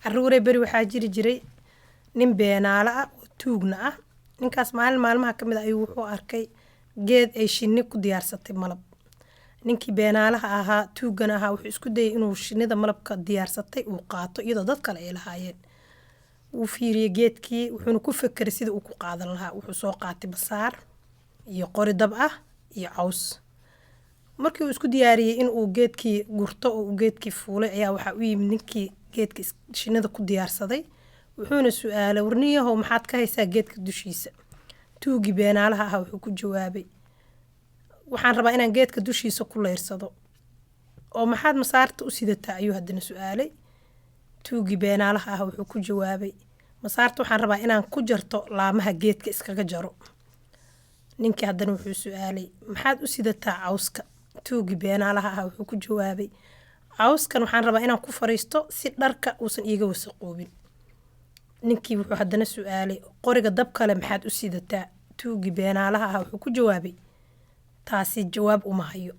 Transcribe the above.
caruuray beri waxaa jiri jiray nin beenaala ah oo tuugna ah. ninkaas maalin maalmaha ka mid ah ayuu wuxuu arkay geed ay shinni ku diyaarsatay malab. ninkii beenaalaha ahaa tuugana ahaa wuxuu isku dayay inuu shinnida malabka diyaarsatay uu qaato iyadoo dad kale ay lahaayeen. wuu fiiriyey geedkii wuxuuna ku fekeray sidii uu ku qaadan lahaa. wuxuu soo qaatay basaar iyo qori dab ah iyo caws. markii uu isku diyaariyey in uu geedkii gurto oo uu geedkii fuulay ayaa waxaa u yimid ninkii geedka shinnida ku diyaarsaday. wuxuuna su-aalay warniyahow maxaad ka haysaa geedka dushiisa. tuugii beenaalaha ahaa wuxuu ku jawaabay waxaan rabaa inaan geedka dushiisa ku leyrsado. oo maxaad masaarta u sidataa ayuu haddana su-aalay. tuugii beenaalaha ah wuxuu ku jawaabay masaarta waxaan rabaa inaan ku jarto laamaha geedka iskaga jaro. ninkii haddana wuxuu su-aalay maxaad u sidataa cawska. tuugii beenaalaha ah wuxuu ku jawaabay cawskan waxaan rabaa inaan ku fariisto si dharka uusan iiga wasaqoobin. ninkii wuxuu haddana su-aalay qoriga dab kale maxaad u sidataa. tuugii beenaalaha ah wuxuu ku jawaabay taasi jawaab uma hayo.